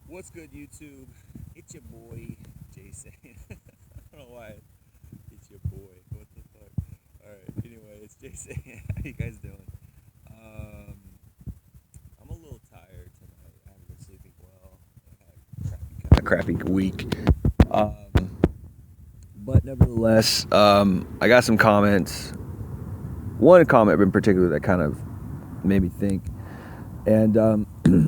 What's good, YouTube? It's your boy, Jason. I don't know why it's your boy. What the fuck? Alright, anyway, it's Jason. How you guys doing? Um, I'm a little tired tonight. I haven't been sleeping well. I had a crappy week. Um, but nevertheless, I got some comments. One comment in particular that kind of made me think. And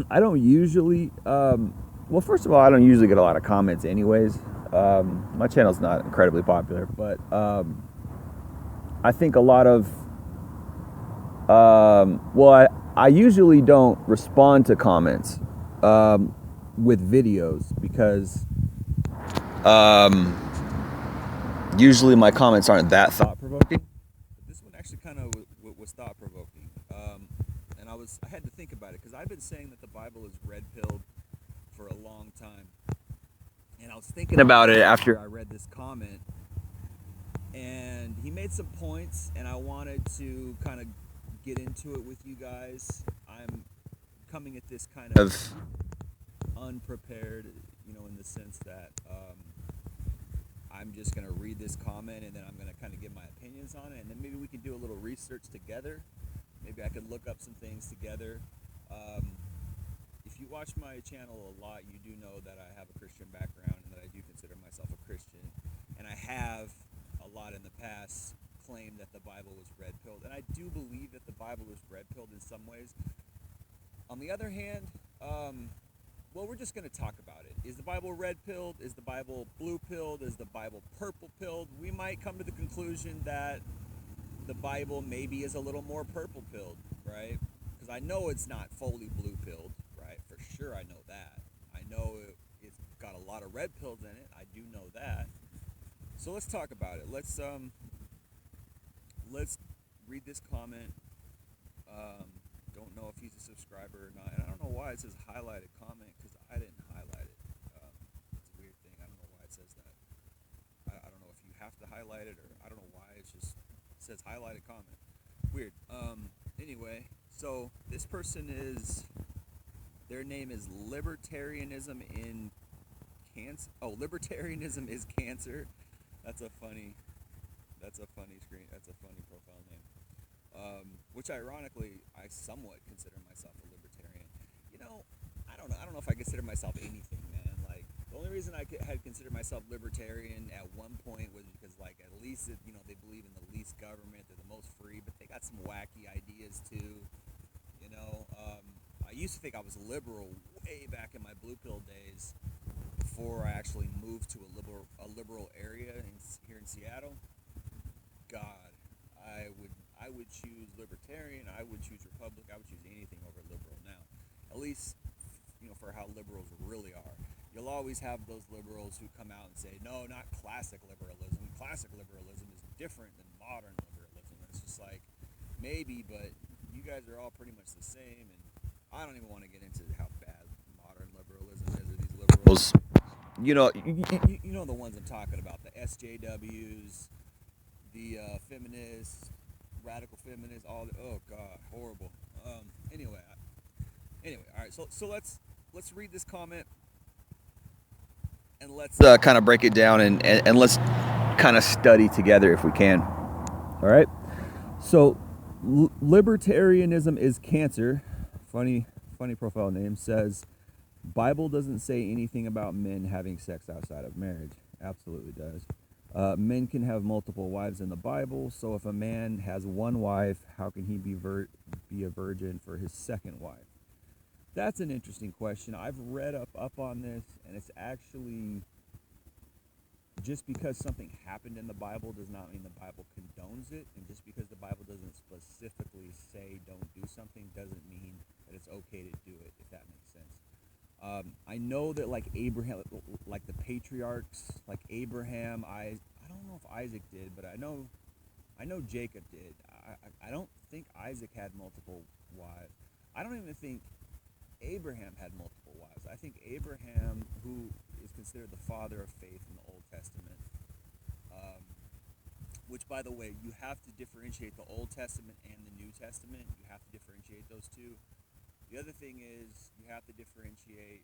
I don't usually, well, first of all, I don't usually get a lot of comments anyways. My channel's not incredibly popular, but I think a lot of, well, I usually don't respond to comments with videos because usually my comments aren't that thought provoking. But this one actually kind of was thought provoking. And I had to think about it because I've been saying that the Bible is red pilled for a long time. And I was thinking about it after I read this comment, and he made some points, and I wanted to kind of get into it with you guys. I'm coming at this kind of unprepared, in the sense that I'm just going to read this comment, and then I'm going to kind of give my opinions on it, and then maybe we can do a little research together. Maybe I could look up some things together. If you watch my channel a lot, you do know that I have a Christian background and that I do consider myself a Christian. And I have a lot in the past claimed that the Bible was red-pilled. And I do believe that the Bible is red-pilled in some ways. On the other hand, well, we're just going to talk about it. Is the Bible red-pilled? Is the Bible blue-pilled? Is the Bible purple-pilled? We might come to the conclusion that the Bible maybe is a little more purple-pilled, right? Because I know it's not fully blue-pilled, right? For sure I know that. I know it's got a lot of red pills in it. I do know that. So let's talk about it. Let's read this comment. Don't know if he's a subscriber or not. And I don't know why it says highlighted comment because I didn't highlight it. It's a weird thing. I don't know why it says that. I don't know if you have to highlight it or I don't know why it says highlighted comment. Weird. Anyway, so this person their name is Libertarianism in Cancer. Oh, Libertarianism is Cancer. That's a funny screen. That's a funny profile name. Which ironically, I somewhat consider myself a libertarian. I don't know. I don't know if I consider myself anything, man. Like, the only reason I had considered myself libertarian at one point was because, like, at least, they believe in the least government. They're the most free, but they got some wacky ideas, too. I used to think I was liberal way back in my blue pill days before I actually moved to a liberal area here in Seattle. God, I would choose libertarian. I would choose republic. I would choose anything over liberal now. At least, for how liberals really are. You'll always have those liberals who come out and say, no, not classic liberalism. Classic liberalism is different than modern liberalism. And it's just like, maybe, but you guys are all pretty much the same. And I don't even want to get into how bad modern liberalism is, or these liberals. You know the ones I'm talking about, the SJWs, the feminists, radical feminists, oh god, horrible. Anyway, all right. So let's read this comment and let's kind of break it down and let's kind of study together if we can. All right. So libertarianism is cancer. Funny profile name. Says Bible doesn't say anything about men having sex outside of marriage. Absolutely does. Men can have multiple wives in the Bible, so if a man has one wife, how can he be a virgin for his second wife? That's an interesting question. I've read up on this, and it's actually, just because something happened in the Bible does not mean the Bible condones it, and just because the Bible doesn't specifically say don't do something doesn't mean that it's okay to do it, if that makes sense. I know that like Abraham, like the patriarchs, like Abraham, I don't know if Isaac did, but I know Jacob did. I don't think Isaac had multiple wives. I don't even think Abraham had multiple wives. I think Abraham, who is considered the father of faith in the Old Testament, which, by the way, you have to differentiate the Old Testament and the New Testament. You have to differentiate those two. The other thing is you have to differentiate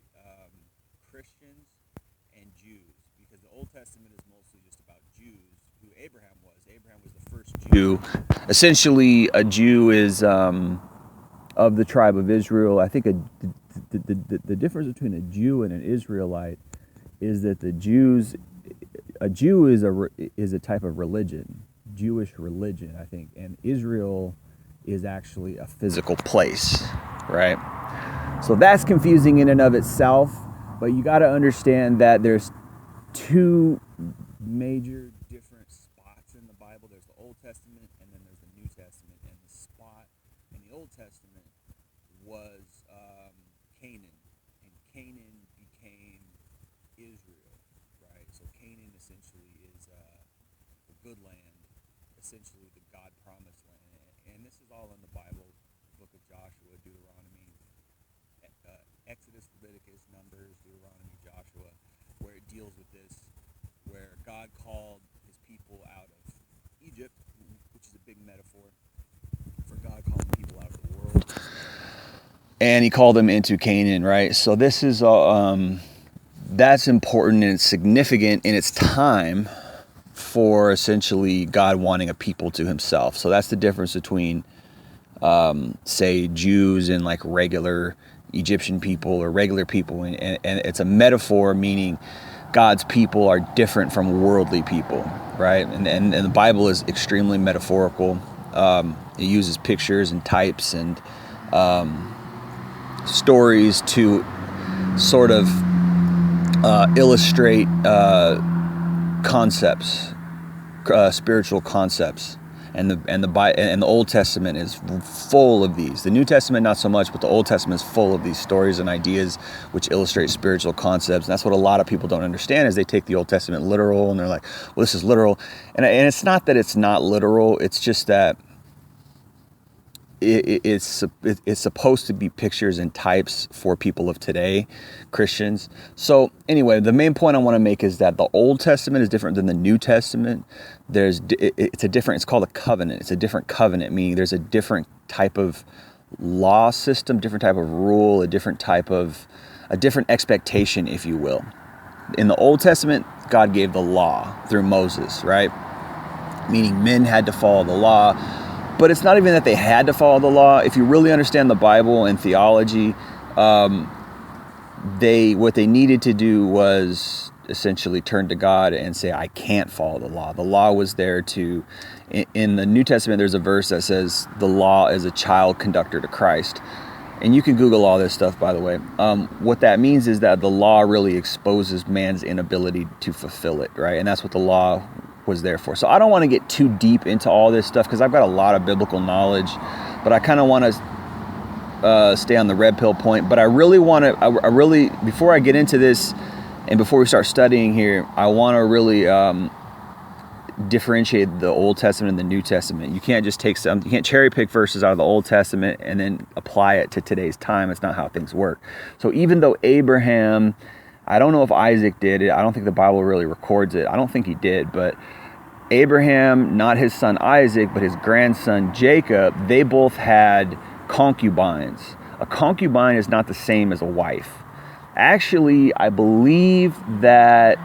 Christians and Jews, because the Old Testament is mostly just about Jews, who Abraham was. Abraham was the first Jew. Essentially, a Jew is of the tribe of Israel. I think the difference between a Jew and an Israelite is that a Jew is a type of religion, Jewish religion, I think, and Israel is actually a physical place, right? So that's confusing in and of itself, but you got to understand that there's two major different spots in the Bible. There's the Old Testament and then there's the New Testament, and the spot in the Old Testament was Canaan, and Canaan became Israel, right? So Canaan essentially is the good land, essentially the God promised land, and this is all in the Bible, the book of Joshua, Deuteronomy, Exodus, Leviticus, Numbers, Deuteronomy, Joshua, where it deals with this, where God called his people out of Egypt, which is a big metaphor for God calling people out of the world, and he called them into Canaan, right? So this is that's important and it's significant in its time for essentially God wanting a people to himself. So that's the difference between say Jews and like regular Egyptian people or regular people, and it's a metaphor, meaning God's people are different from worldly people, right? And the Bible is extremely metaphorical. It uses pictures and types and stories to sort of illustrate concepts, spiritual concepts. And the Old Testament is full of these. The New Testament not so much, but the Old Testament is full of these stories and ideas which illustrate spiritual concepts. And that's what a lot of people don't understand, is they take the Old Testament literal and they're like, well, this is literal. And it's not that it's not literal. It's just that it's supposed to be pictures and types for people of today, Christians. So anyway, the main point I want to make is that the Old Testament is different than the New Testament. It's called a covenant. It's a different covenant, meaning there's a different type of law system, different type of rule, a different expectation, if you will. In the Old Testament, God gave the law through Moses, right? Meaning men had to follow the law. But it's not even that they had to follow the law. If you really understand the Bible and theology, what they needed to do was essentially turn to God and say, I can't follow the law. The law was there to, in the New Testament, there's a verse that says the law is a child conductor to Christ. And you can Google all this stuff, by the way. What that means is that the law really exposes man's inability to fulfill it, right? And that's what the law was there for. So I don't want to get too deep into all this stuff because I've got a lot of biblical knowledge, but I kind of want to stay on the red pill point. But I really want to, before I get into this and before we start studying here, I want to really differentiate the Old Testament and the New Testament. You can't just you can't cherry pick verses out of the Old Testament and then apply it to today's time. It's not how things work. So even though Abraham, I don't know if Isaac did it. I don't think the Bible really records it. I don't think he did, but Abraham, not his son Isaac, but his grandson Jacob, they both had concubines. A concubine is not the same as a wife. Actually, I believe that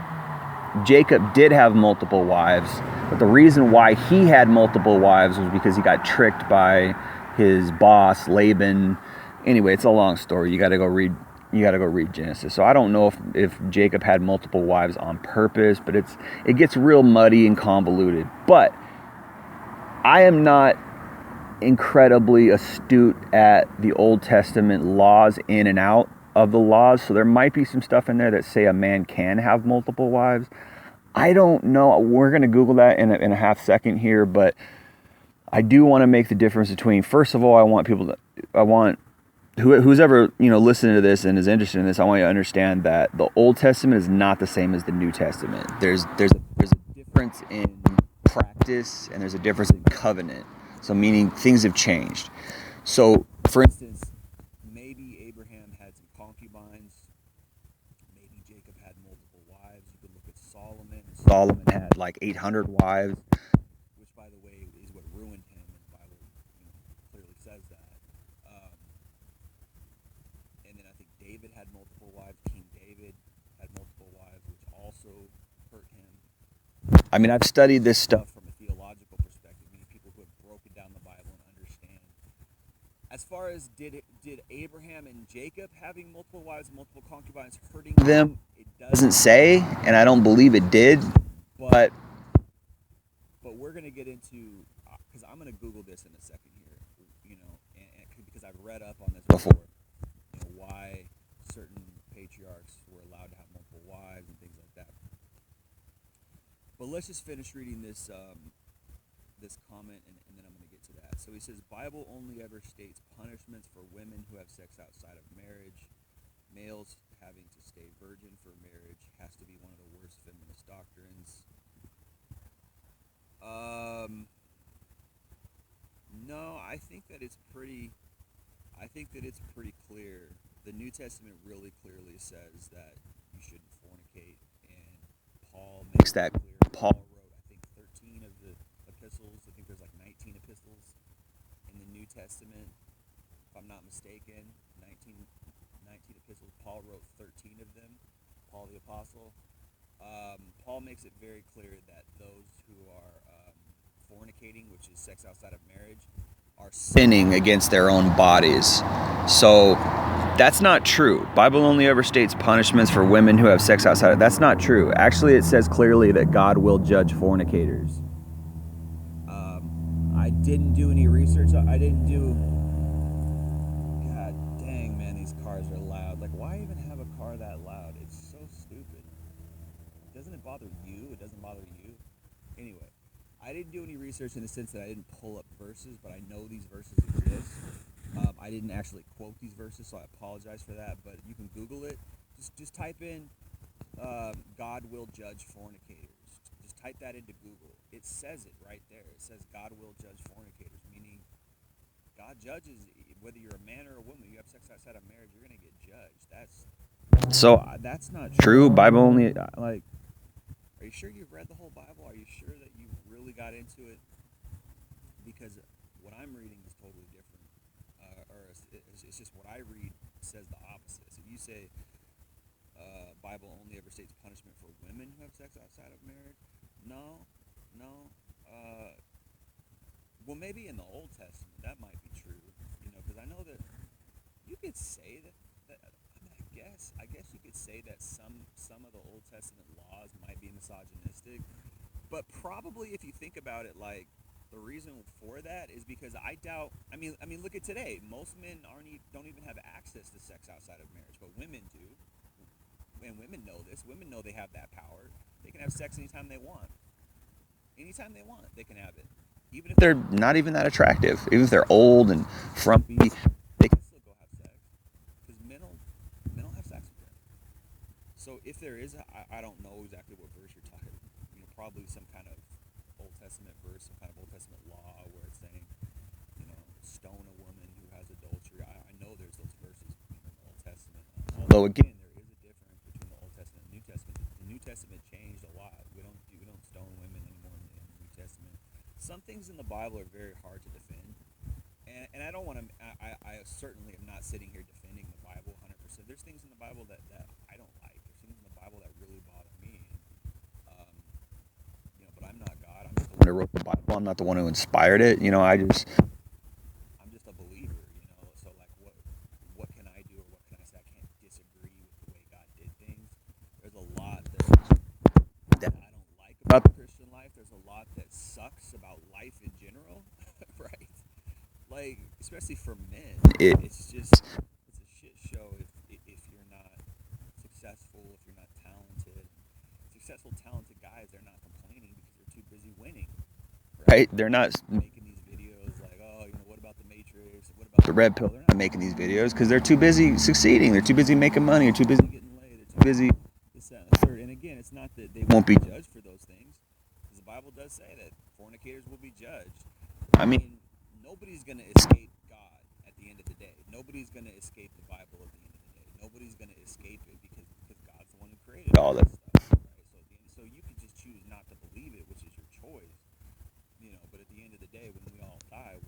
Jacob did have multiple wives, but the reason why he had multiple wives was because he got tricked by his boss, Laban. Anyway, it's a long story. You got to go read Genesis. So I don't know if Jacob had multiple wives on purpose, but it gets real muddy and convoluted. But I am not incredibly astute at the Old Testament laws in and out of the laws, so there might be some stuff in there that say a man can have multiple wives. I don't know. We're going to Google that in a half second here, but I do want to make the difference between, first of all, who's ever listening to this and is interested in this, I want you to understand that the Old Testament is not the same as the New Testament. There's a difference in practice and there's a difference in covenant. So meaning things have changed. So for instance, maybe Abraham had some concubines. Maybe Jacob had multiple wives. You could look at Solomon. Solomon had like 800 wives, which by the way is what ruined him, and the Bible clearly says that. And then I think David had multiple wives, King David. I mean, I've studied this stuff from a theological perspective, meaning people who have broken down the Bible and understand. As far as did Abraham and Jacob having multiple wives, multiple concubines hurting them, it doesn't say, and I don't believe it did. But we're gonna get into, because I'm gonna Google this in a second here, and because I've read up on this before, why certain patriarchs were allowed to have multiple wives and things like that. But let's just finish reading this this comment, and then I'm going to get to that. So he says, Bible only ever states punishments for women who have sex outside of marriage. Males having to stay virgin for marriage has to be one of the worst feminist doctrines. No, I think that it's pretty clear. The New Testament really clearly says that you shouldn't fornicate, and Paul makes that clear. Paul wrote, I think, 13 of the epistles. I think there's like 19 epistles in the New Testament, if I'm not mistaken. 19 epistles. Paul wrote 13 of them. Paul the Apostle. Paul makes it very clear that those who are fornicating, which is sex outside of marriage, are sinning against their own bodies. So that's not true. Bible only ever states punishments for women who have sex outside. That's not true. Actually, it says clearly that God will judge fornicators. I didn't do any research. God dang, man, these cars are loud. Like, why even have a car that loud? It's so stupid. Doesn't it bother you? It doesn't bother you? Anyway, I didn't do any research in the sense that I didn't pull up verses, but I know these verses exist. I didn't actually quote these verses, so I apologize for that, but you can Google it. Just type in God will judge fornicators. Just type that into Google. It says it right there. It says God will judge fornicators, meaning God judges whether you're a man or a woman. You have sex outside of marriage, you're going to get judged. That's not true. Bible only, like, are you sure you've read the whole Bible? Are you sure that you really got into it? Because what I'm reading is totally different. It's just what I read says the opposite. So you say Bible only ever states punishment for women who have sex outside of marriage. No. Well, maybe in the Old Testament that might be true. Because I know that you could say that. I guess you could say that some of the Old Testament laws might be misogynistic, but probably if you think about it, like, the reason for that is because I doubt. I mean, look at today. Most men don't even have access to sex outside of marriage, but women do, and women know this. Women know they have that power. They can have sex anytime they want. Anytime they want, they can have it. Even if they're not even that attractive, even if they're old and frumpy, they can still go have sex because men will have sex with them. So if there is, I don't know exactly what verse you're talking. Probably some kind of Old Testament verse, some kind of Old Testament law where it's saying, stone a woman who has adultery. I know there's those verses in the Old Testament. Although again, there is a difference between the Old Testament and the New Testament. The New Testament changed a lot. We don't stone women anymore in the New Testament. Some things in the Bible are very hard to defend, and I don't want to. I certainly am not sitting here defending the Bible 100%. There's things in the Bible that I don't like. There's things in the Bible that really bother me. But I'm not God. I'm just the one who wrote the Bible. I'm not the one who inspired it. I'm just a believer. So like, what can I do, or what can I say? I can't disagree with the way God did things. There's a lot that I don't like about the Christian life. There's a lot that sucks about life in general, right? Like, especially for men, it's a shit show if you're not successful, if you're not talented. Successful, talented guys, they're not complaining because they're too busy winning, right? They're not making these videos like, oh, what about the Matrix? What about the Red Pill? They're not making these videos because they're too busy succeeding. They're too busy making money. They're too busy getting laid. They're too busy this, that, and the third. And again, it's not that they won't be judged for those things, because the Bible does say that fornicators will be judged. I mean, nobody's going to escape God at the end of the day. Nobody's going to escape the Bible at the end of the day. Nobody's going to escape it because God's the one who created all that stuff, right? So you can just choose not to believe it, which is your choice, But at the end of the day, when we all die,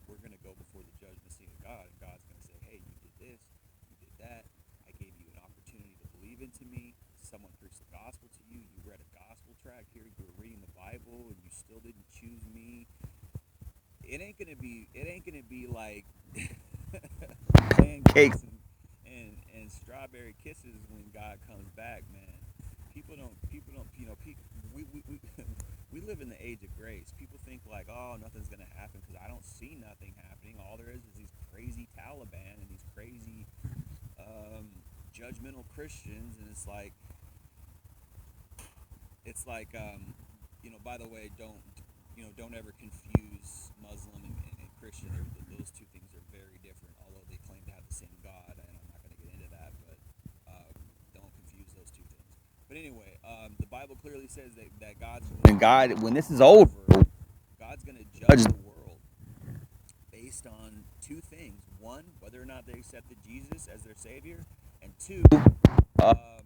we're going to go before the judgment seat of God, and God's going to say, hey, you did this, you did that. I gave you an opportunity to believe into me. Someone preached the gospel to you. You read a gospel tract here, you were reading the Bible, and you still didn't choose me. It ain't gonna be like pancakes and strawberry kisses when God comes back, man. People don't, we we live in the age of grace. People think like, oh, nothing's gonna happen because I don't see nothing happening. All there is these crazy Taliban and these crazy um, judgmental Christians, and it's like by the way, don't ever confuse Muslim and Christian. Those two things are very different, although they claim to have the same God, and I'm not going to get into that, but don't confuse those two things. But anyway, the Bible clearly says that when this is over, God's going to judge the world based on two things: one, whether or not they accepted Jesus as their Savior, and two, um,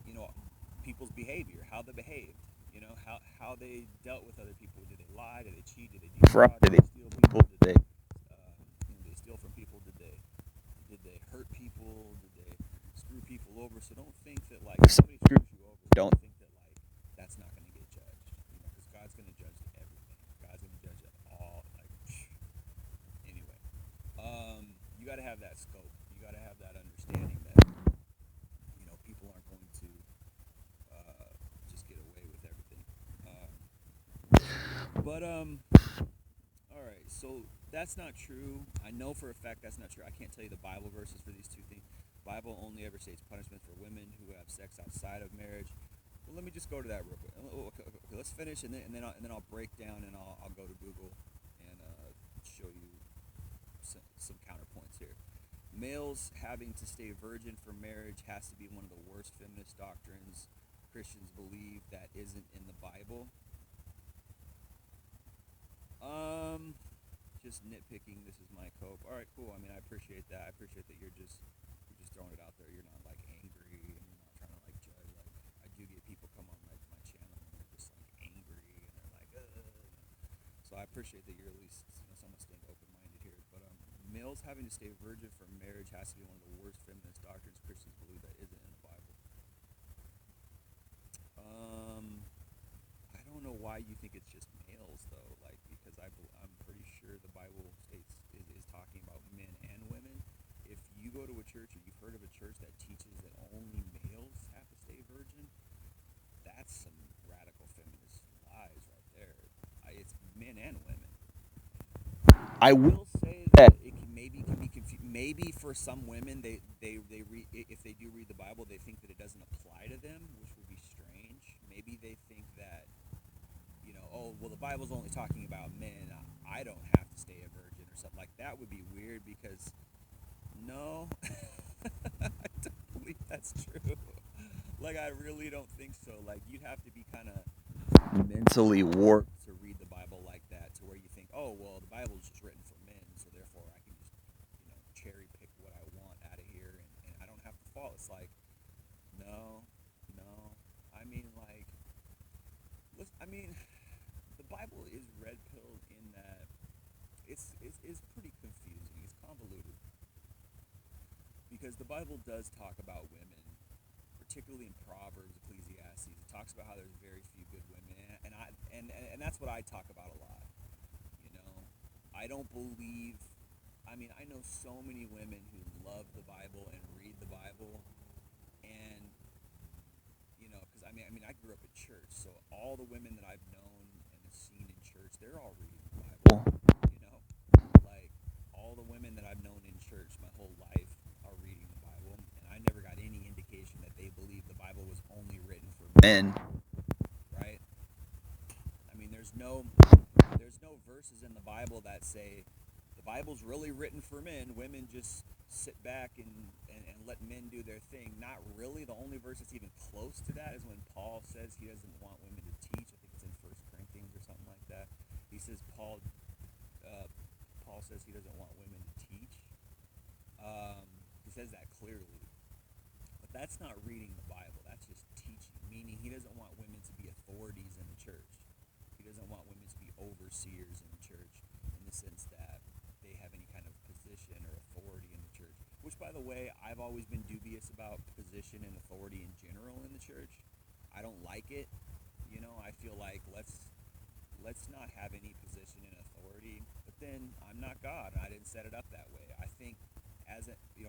you know, people's behavior, how they behaved, how they dealt with other people. Did they lie? Did they cheat? Did they defraud? Did they steal people? Did they steal from people? Did they hurt people? Did they screw people over? So don't think that like if somebody screws you over, don't think that like that's not going to get judged. Because God's going to judge everything. God's going to judge it all. Like anyway, you got to have that scope. You got to have that understanding that people aren't going to just get away with everything. But all right. So that's not true. I know for a fact that's not true. I can't tell you the Bible verses for these two things. The Bible only ever states punishment for women who have sex outside of marriage. Well, let me just go to that real quick. Okay, let's finish, and then I'll break down, and I'll go to Google and show you some counterpoints here. Males having to stay virgin for marriage has to be one of the worst feminist doctrines Christians believe that isn't in the Bible. Just nitpicking. This is my cope. All right, cool. I mean, I appreciate that. I appreciate that you're just throwing it out there. You're not like angry, and you're not trying to like judge. Like I do get people come on like my channel and they're just like angry and they're like, So I appreciate that you're at least somewhat staying open-minded here. But males having to stay virgin for marriage has to be one of the worst feminist doctrines Christians believe that isn't in the Bible. I don't know why you think it's just males though, like because I'm pretty sure the Bible states is talking about men and women. If you go to a church or you've heard of a church that teaches that only males have to stay virgin, that's some radical feminist lies right there. It's men and women. I will say that it can be confused. Maybe for some women, they read, if they do read the Bible, they think that it doesn't apply to them, which would be strange. Maybe they think that oh well, the Bible's only talking about men. I don't have to stay a virgin or something like that. Would be weird because no, I don't believe that's true. Like I really don't think so. Like you'd have to be kind of mentally warped to read the Bible like that, to where you think, oh well, the Bible's just written for men, so therefore I can just cherry pick what I want out of here, and I don't have to follow. It's like no, no. I mean like, I mean, the Bible is red pilled in that it's pretty confusing. It's convoluted because the Bible does talk about women, particularly in Proverbs, Ecclesiastes. It talks about how there's very few good women, and that's what I talk about a lot. I don't believe. I mean, I know so many women who love the Bible and read the Bible, and because I grew up in church, so all the women that I've known and seen in church, they're all reading the Bible. Like all the women that I've known in church my whole life are reading the Bible, and I never got any indication that they believed the Bible was only written for men. Right? I mean, there's no verses in the Bible that say the Bible's really written for men. Women just sit back and let men do their thing. Not really. The only verse that's even close to that is when Paul says he doesn't want women to teach. I think it's in 1 Corinthians or something like that. He says Paul says he doesn't want women to teach. He says that clearly. But that's not reading the Bible. That's just teaching. Meaning he doesn't want women to be authorities in the church. He doesn't want women to be overseers in the church in the sense that they have any kind of position or authority in the church. Which, by the way, I've always been dubious about position and authority in general in the church. I don't like it. I feel like let's not have any position in authority. But then I'm not God. I didn't set it up that way. I think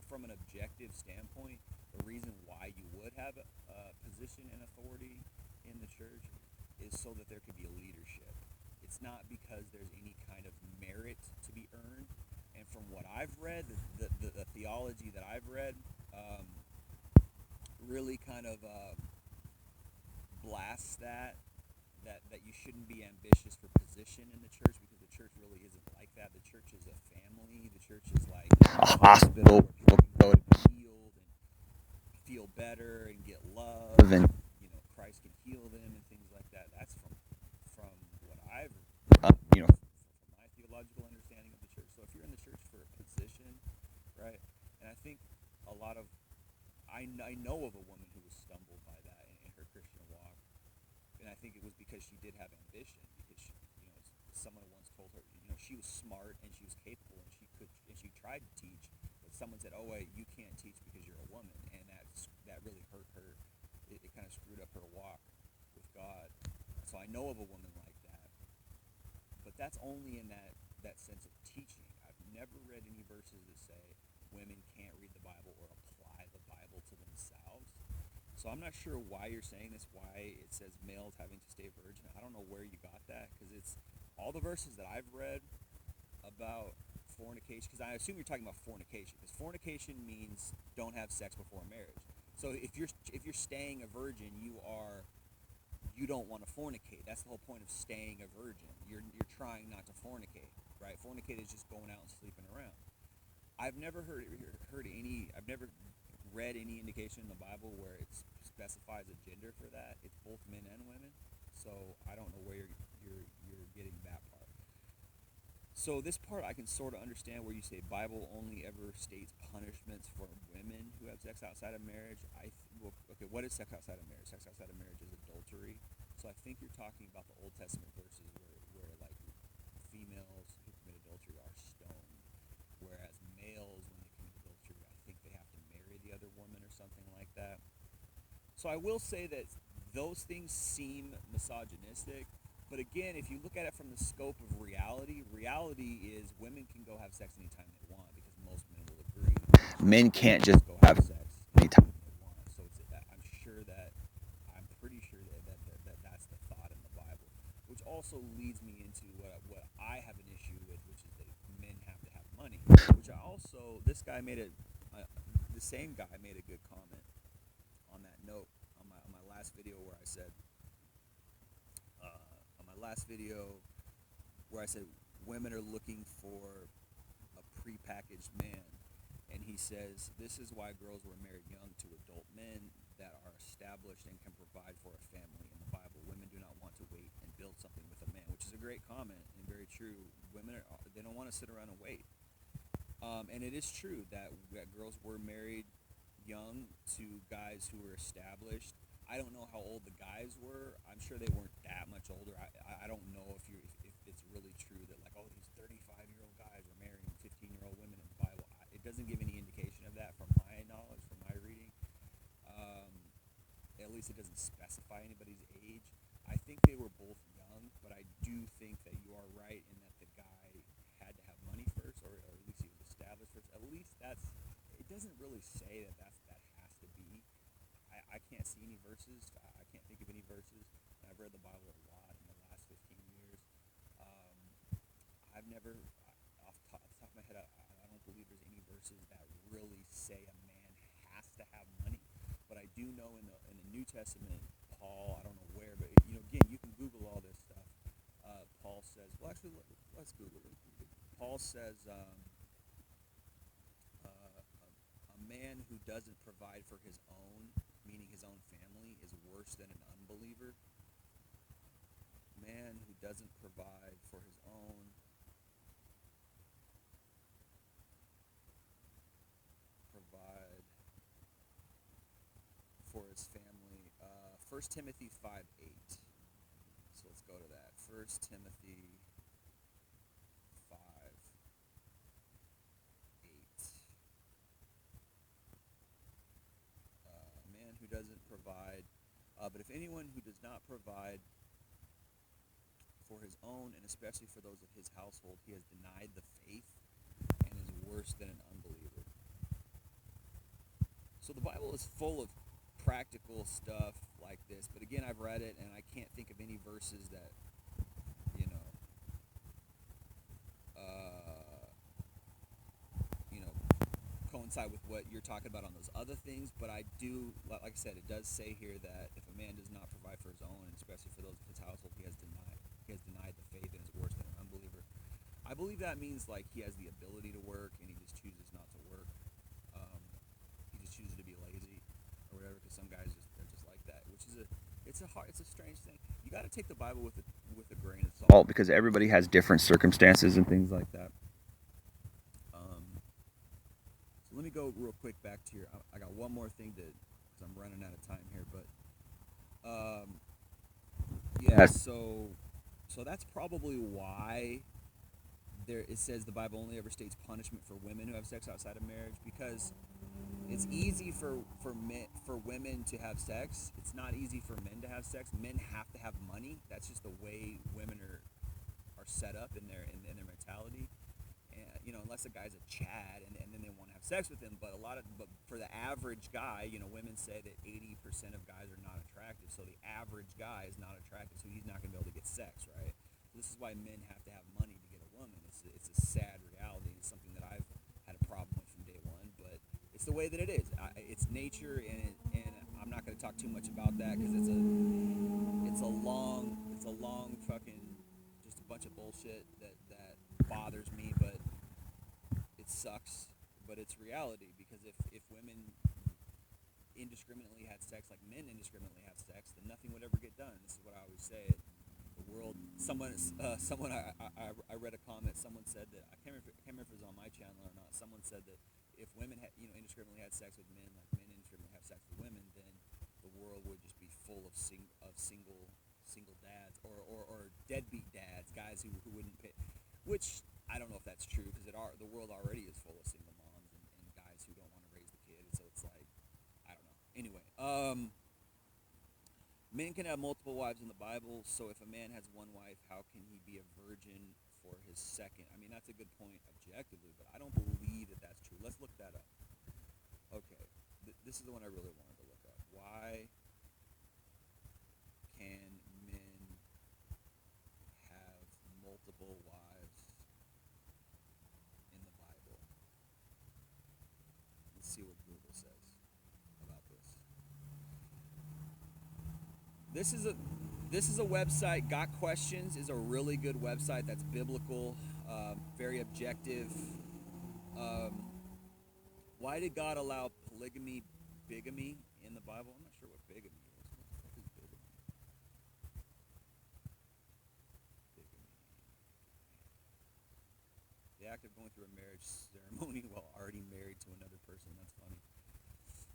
from an objective standpoint, the reason why you would have a position and authority in the church is so that there could be a leadership. It's not because there's any kind of merit to be earned. And from what I've read, the theology that I've read um, really kind of blasts that you shouldn't be ambitious for position in the church, because the church really isn't like that. The church is a family. The church is like a hospital where people can go to be healed and feel better and get love, and Christ can heal them and things like that. That's from what I've from my theological understanding of the church. So if you're in the church for a position, right? And I think a lot of I know of a woman who was stumbled by that in her Christian walk, and I think it was because she did have ambition. Because someone once told her, she was smart and she was capable and she tried to teach, but someone said, "Oh wait, you can't teach because you're a woman," and that really hurt her. It kind of screwed up her walk with God. So I know of a woman like that, but that's only in that sense of teaching. I've never read any verses that say women can't read the Bible or apply the Bible to themselves. So I'm not sure why you're saying this, why it says males having to stay virgin. I don't know where you got that, because it's all the verses that I've read about fornication, because I assume you're talking about fornication, because fornication means don't have sex before marriage. So if you're staying a virgin, you don't want to fornicate. That's the whole point of staying a virgin. You're trying not to fornicate, right? Fornicate is just going out and sleeping around. I've never I've never read any indication in the Bible where it specifies a gender for that. It's both men and women. So I don't know where you're getting that part. So this part I can sort of understand, where you say Bible only ever states punishments for women who have sex outside of marriage. Okay, what is sex outside of marriage? Sex outside of marriage is adultery. So I think you're talking about the Old Testament verses where like females who commit adultery are stoned, whereas males, when they commit adultery, I think they have to marry the other woman or something like that. So I will say that those things seem misogynistic, but again, if you look at it from the scope of reality, reality is women can go have sex anytime they want, because most men will agree. Men can't just go have sex anytime they want. So I'm pretty sure that's the thought in the Bible, which also leads me into what I have an issue with, which is that men have to have money. Which this guy the same guy made a good comment on that note on my last video where I said women are looking for a prepackaged man, and he says this is why girls were married young to adult men that are established and can provide for a family. In the Bible, women do not want to wait and build something with a man, which is a great comment and very true. They don't want to sit around and wait, and it is true that girls were married young to guys who were established. I don't know how old the guys were. I'm sure they weren't that much older. I don't know if it's really true that like, oh, these 35-year-old guys are marrying 15-year-old women in the Bible. It doesn't give any indication of that from my knowledge, from my reading. At least it doesn't specify anybody's age. I think they were both young, but I do think that you are right in that the guy had to have money first, or at least he was established first. At least it doesn't really say that has to be. I can't see any verses. I can't think of any verses. And I've read the Bible a lot in the last 15 years. I've never, off the top of my head, I don't believe there's any verses that really say a man has to have money. But I do know in the New Testament, Paul, I don't know where, but again, you can Google all this stuff. Paul says, well, actually, let's Google it. Paul says, a man who doesn't provide for his own, meaning his own family, is worse than an unbeliever. Man who doesn't provide for his own, provide for his family. 1 Timothy 5:8. So let's go to that. 1 Timothy 5:8. A man who doesn't provide. But if anyone who does not provide for his own, and especially for those of his household, he has denied the faith and is worse than an unbeliever. So the Bible is full of practical stuff like this, but again, I've read it and I can't think of any verses that, you know, uh, you know, coincide with what you're talking about on those other things. But I do, like I said, it does say here that if a man does not provide for his own, and especially for those of his household, he has denied the faith and is worse than an unbeliever. I believe that means like he has the ability to work and he just chooses not to work. He just chooses to be lazy or whatever. Because some guys they're just like that, which is it's a strange thing. You got to take the Bible with a grain of salt because everybody has different circumstances and things like that. So let me go real quick back to here. I got one more thing to because I'm running out of time here, but yeah. So that's probably why it says the Bible only ever states punishment for women who have sex outside of marriage, because it's easy for women to have sex. It's not easy for men to have sex. Men have to have money. That's just the way women are set up in their mentality. And, unless a guy's a Chad and then they want to have sex with him. But for the average guy, women say that 80% of guys are not attractive. So the average guy is not attractive, so he's not going to be able to get sex, right? So this is why men have to have money to get a woman. It's a sad reality. It's something that I've had a problem with from day one, but it's the way that it is. It's nature, and I'm not going to talk too much about that because it's a long fucking just a bunch of bullshit that bothers me, but it sucks. But it's reality, because if women indiscriminately had sex like men indiscriminately have sex, then nothing would ever get done. This is what I always say. The world. Someone I read a comment. Someone said that I can't remember if it was on my channel or not. Someone said that if women indiscriminately had sex with men like men indiscriminately have sex with women, then the world would just be full of single dads or deadbeat dads, guys who wouldn't pay. Which I don't know if that's true, because the world already is full of single moms and guys who don't want to raise the kid. So it's like, I don't know. Anyway, men can have multiple wives in the Bible. So if a man has one wife, how can he be a virgin for his second? I mean, that's a good point objectively, but I don't believe that that's true. Let's look that up. Okay, this is the one I really wanted to look up. Why can men have multiple wives in the Bible? Let's see what Google says about this. This is a website. Got Questions is a really good website that's biblical, very objective. Why did God allow polygamy, bigamy in the Bible? I'm not sure what bigamy is. What the fuck is bigamy? Bigamy. The act of going through a marriage ceremony while already married to another person. That's funny.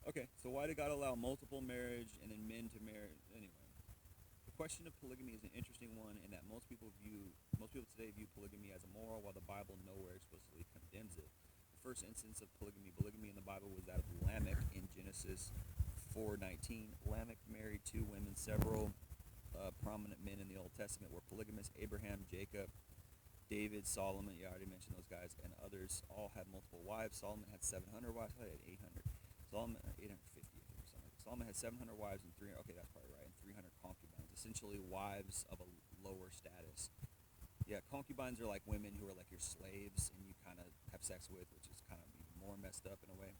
Okay, so why did God allow multiple marriage and then men to marry? Anyway, the question of polygamy is an interesting one in that most people today view polygamy as immoral, while the Bible nowhere explicitly condemns it. The first instance of polygamy in the Bible was that of Lamech in Genesis 4:19. Lamech married two women. Several prominent men in the Old Testament were polygamous. Abraham, Jacob, David, Solomon, I already mentioned those guys, and others all had multiple wives. Solomon had 700 wives. I had 800. Solomon, 850, I think, or something like that. Solomon had 700 wives and 300, okay, that's probably right, and 300 concubines, essentially wives of a lower status. Yeah, concubines are like women who are like your slaves and you kind of have sex with, which is kind of even more messed up in a way.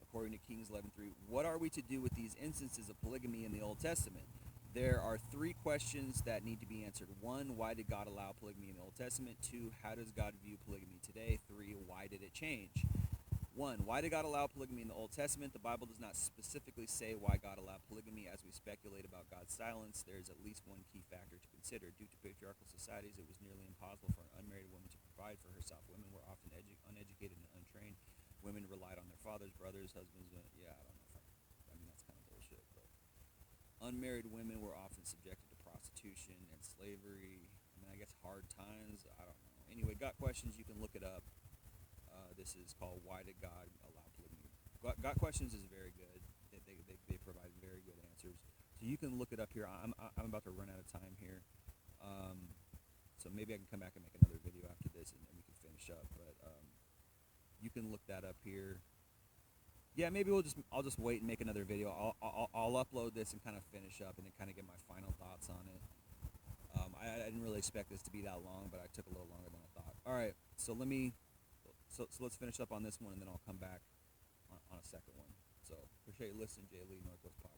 According to Kings 11:3, what are we to do with these instances of polygamy in the Old Testament? There are three questions that need to be answered. One, why did God allow polygamy in the Old Testament? Two, how does God view polygamy today? Three, why did it change? One, why did God allow polygamy in the Old Testament? The Bible does not specifically say why God allowed polygamy. As we speculate about God's silence, there is at least one key factor to consider. Due to patriarchal societies, it was nearly impossible for an unmarried woman to provide for herself. Women were often uneducated and untrained. Women relied on their fathers, brothers, husbands. Yeah, I don't know I mean, that's kind of bullshit. But unmarried women were often subjected to prostitution and slavery. I mean, I guess hard times. I don't know. Anyway, Got Questions. You can look it up. This is called Why Did God Allow Polygamy? Got Questions is very good. They provide very good answers. So you can look it up here. I'm about to run out of time here. So maybe I can come back and make another video after this, and we can finish up. But you can look that up here. Yeah, maybe I'll just wait and make another video. I'll upload this and kind of finish up, and then kind of get my final thoughts on it. I didn't really expect this to be that long, but I took a little longer than I thought. All right, so let's finish up on this one, and then I'll come back on a second one. So appreciate you listening, Jay Lee, Northwest Podcast.